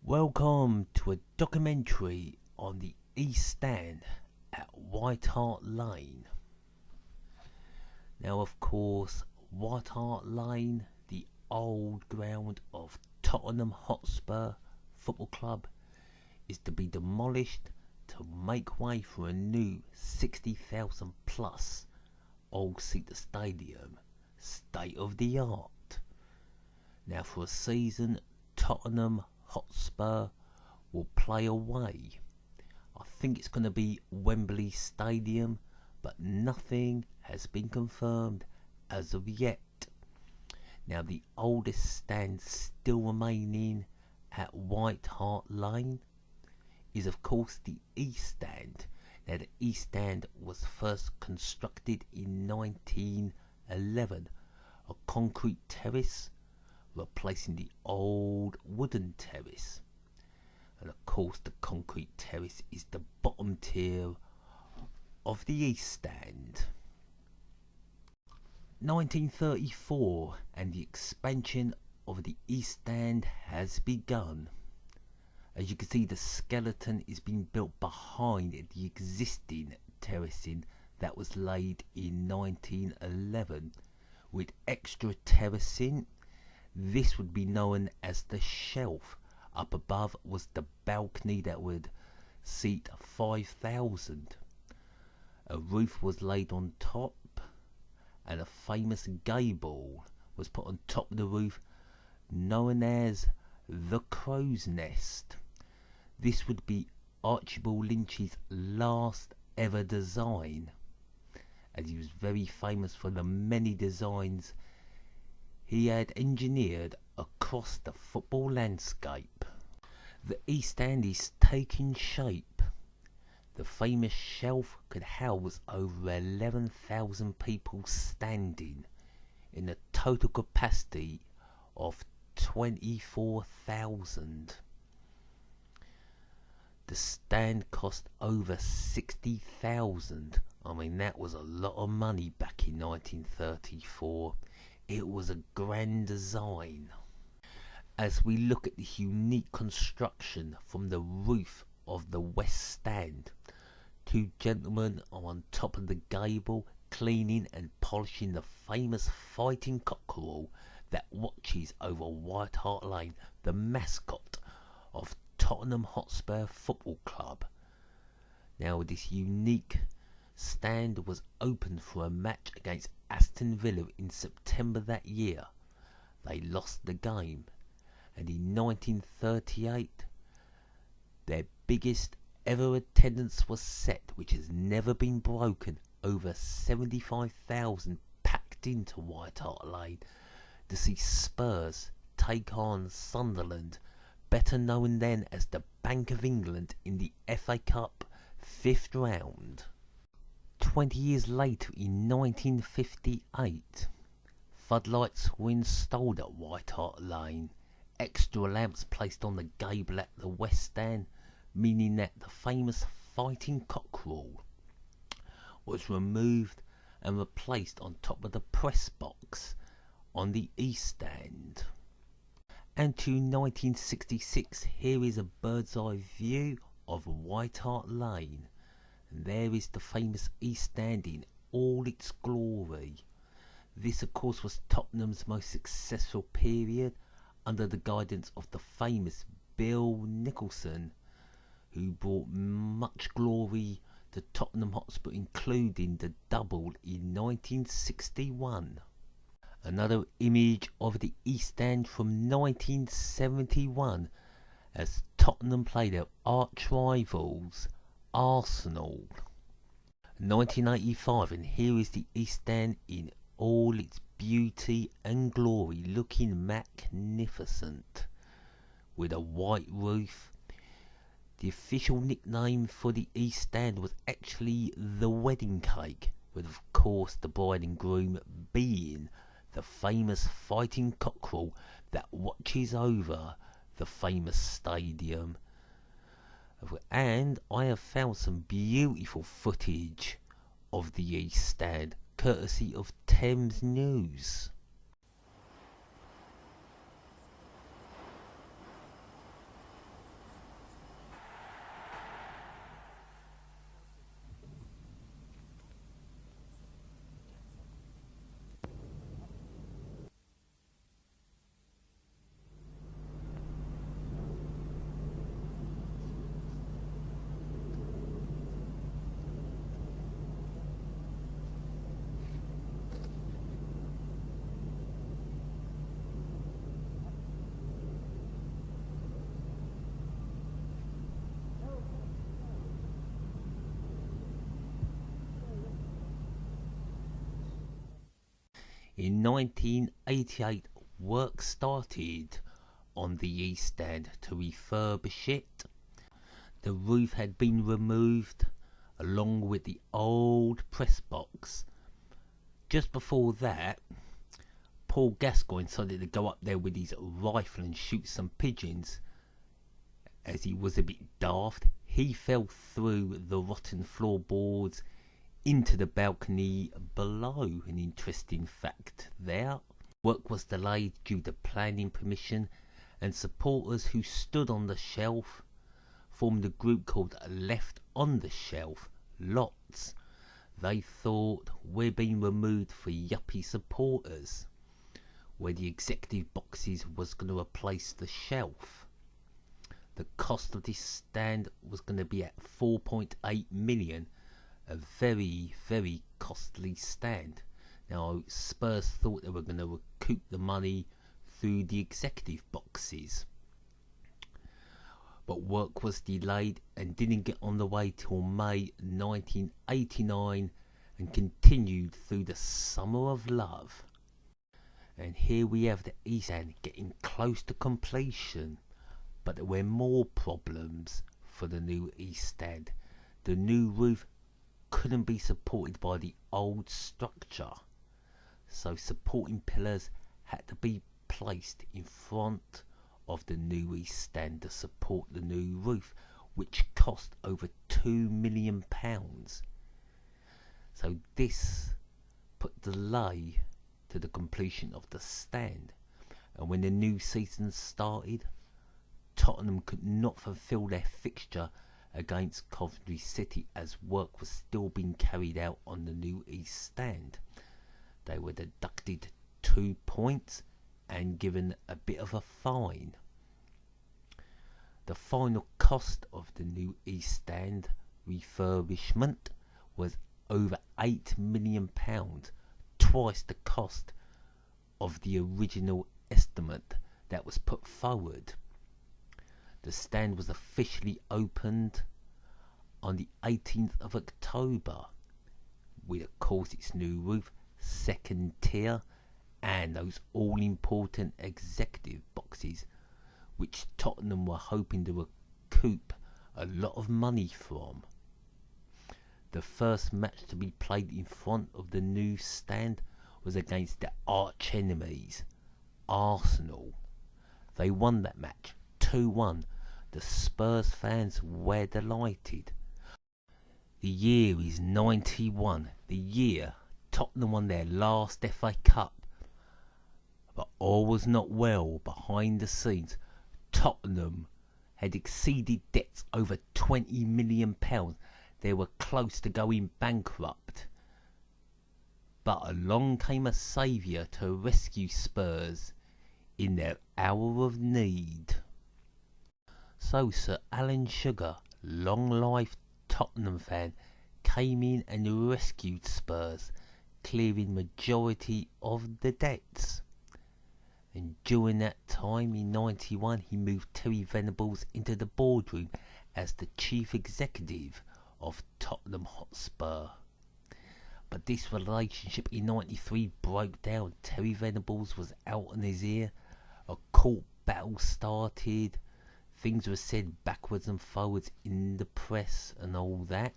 Welcome to a documentary on the East Stand at White Hart Lane. Now, of course, White Hart Lane, the old ground of Tottenham Hotspur Football Club, is to be demolished to make way for a new 60,000 plus all-seater stadium, state of the art. Now, for a season, Tottenham Hotspur will play away. I think it's going to be Wembley Stadium, but nothing has been confirmed as of yet. Now, the oldest stand still remaining at White Hart Lane is, of course, the East Stand. Now, the East Stand was first constructed in 1911, a concrete terrace replacing the old wooden terrace. And of course, the concrete terrace is the bottom tier of the East Stand. 1934, and the expansion of the East Stand has begun. As you can see, the skeleton is being built behind the existing terracing that was laid in 1911 with extra terracing. This would be known as the shelf. Up above was the balcony that would seat 5,000. A roof was laid on top, and a famous gable was put on top of the roof, known as the Crow's Nest. This would be Archibald Lynch's last ever design, as he was very famous for the many designs he had engineered across the football landscape. The East Stand is taking shape. The famous shelf could house over 11,000 people standing in a total capacity of 24,000. The stand cost over 60,000. I mean, that was a lot of money back in 1934. It was a grand design. As we look at the unique construction from the roof of the West Stand, two gentlemen are on top of the gable cleaning and polishing the famous fighting cockerel that watches over White Hart Lane, the mascot of Tottenham Hotspur Football Club. Now, this unique stand was opened for a match against Aston Villa in September that year. They lost the game, and in 1938 their biggest ever attendance was set, which has never been broken. Over 75,000 packed into White Hart Lane to see Spurs take on Sunderland, better known then as the Bank of England, in the FA Cup 5th round. 20 years later, in 1958, floodlights were installed at White Hart Lane. Extra lamps placed on the gable at the West Stand, meaning that the famous fighting cockerel was removed and replaced on top of the press box on the East Stand. And to 1966, here is a bird's eye view of White Hart Lane. And there is the famous East Stand in all its glory. This, of course, was Tottenham's most successful period under the guidance of the famous Bill Nicholson, who brought much glory to Tottenham Hotspur, including the double in 1961. Another image of the East Stand from 1971, as Tottenham played their arch rivals Arsenal. 1985, and here is the East Stand in all its beauty and glory, looking magnificent with a white roof. The official nickname for the East Stand was actually the wedding cake, with of course the bride and groom being the famous fighting cockerel that watches over the famous stadium. And I have found some beautiful footage of the East Stand, courtesy of Thames News. In 1988, work started on the East Stand to refurbish it. The roof had been removed along with the old press box. Just before that, Paul Gascoigne decided to go up there with his rifle and shoot some pigeons. As he was a bit daft, he fell through the rotten floorboards into the balcony below. An interesting fact there. Work was delayed due to planning permission, and supporters who stood on the shelf formed a group called Left on the Shelf, LOTS. They thought, we're being removed for yuppie supporters, where the executive boxes was going to replace the shelf. The cost of this stand was going to be at 4.8 million, a very, very costly stand. Now, Spurs thought they were going to recoup the money through the executive boxes. But work was delayed and didn't get on the way till May 1989 and continued through the Summer of Love. And here we have the East Stand getting close to completion. But there were more problems for the new East Stand. The new roof couldn't be supported by the old structure, so supporting pillars had to be placed in front of the new East Stand to support the new roof, which cost over £2 million. So this put delay to the completion of the stand, and when the new season started, Tottenham could not fulfil their fixture against Coventry City as work was still being carried out on the new East Stand. They were deducted 2 points and given a bit of a fine. The final cost of the new East Stand refurbishment was over £8 million, twice the cost of the original estimate that was put forward. The stand was officially opened on the 18th of October with, of course, its new roof, second tier, and those all-important executive boxes, which Tottenham were hoping to recoup a lot of money from. The first match to be played in front of the new stand was against their arch enemies, Arsenal. They won that match 2-1. The Spurs fans were delighted. The year is 91, the year Tottenham won their last FA Cup. But all was not well behind the scenes. Tottenham had exceeded debts over £20 million. They were close to going bankrupt. But along came a saviour to rescue Spurs in their hour of need. So Sir Alan Sugar, long-life Tottenham fan, came in and rescued Spurs, clearing majority of the debts. And during that time, in 91, he moved Terry Venables into the boardroom as the chief executive of Tottenham Hotspur. But this relationship in 93 broke down. Terry Venables was out on his ear. A court battle started. Things were said backwards and forwards in the press and all that.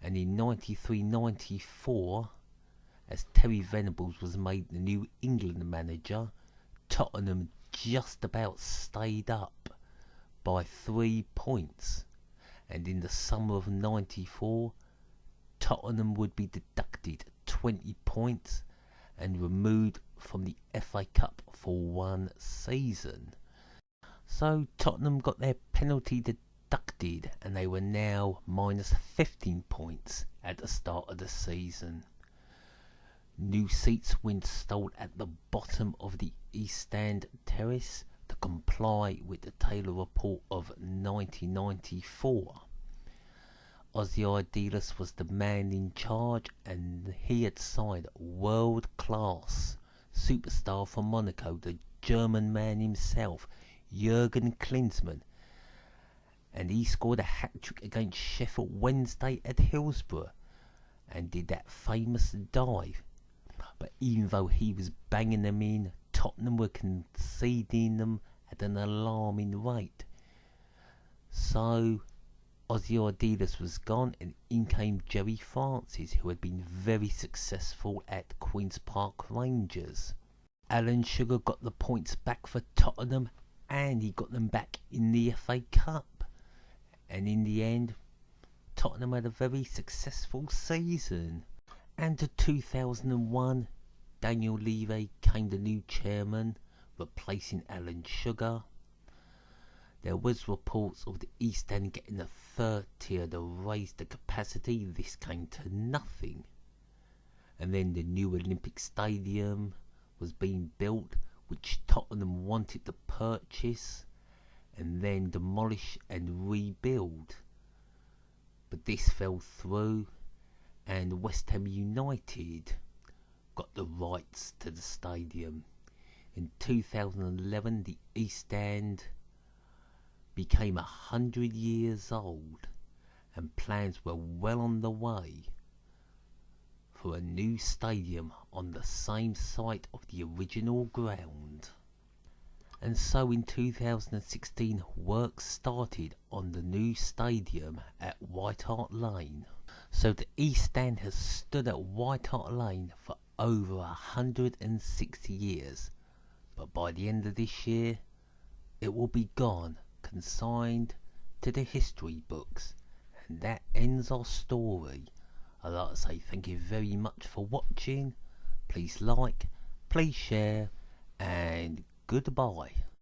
And in 93-94, as Terry Venables was made the New England manager, Tottenham just about stayed up by 3 points. And in the summer of 94, Tottenham would be deducted 20 points and removed from the FA Cup for 1 season. So Tottenham got their penalty deducted and they were now minus 15 points at the start of the season. New seats were installed at the bottom of the East Stand terrace to comply with the Taylor Report of 1994. Ozzy Idealis was the man in charge, and he had signed world-class superstar from Monaco, the German man himself, Jurgen Klinsmann, and he scored a hat-trick against Sheffield Wednesday at Hillsborough and did that famous dive. But even though he was banging them in, Tottenham were conceding them at an alarming rate. So Ossie Ardiles was gone, and in came Jerry Francis, who had been very successful at Queen's Park Rangers. Alan Sugar got the points back for Tottenham, and he got them back in the FA Cup. And in the end, Tottenham had a very successful season. And to 2001, Daniel Levy came the new chairman, replacing Alan Sugar. There was reports of the East End getting a third tier to raise the capacity. This came to nothing. And then the new Olympic Stadium was being built, which Tottenham wanted to purchase and then demolish and rebuild. But this fell through, and West Ham United got the rights to the stadium. In 2011, the East End became 100 years old, and plans were well on the way for a new stadium on the same site of the original ground. And so in 2016, work started on the new stadium at White Hart Lane. So the East End has stood at White Hart Lane for over 160 years. But by the end of this year, it will be gone, consigned to the history books. And that ends our story. I'd like to say thank you very much for watching. Please like, please share, and goodbye.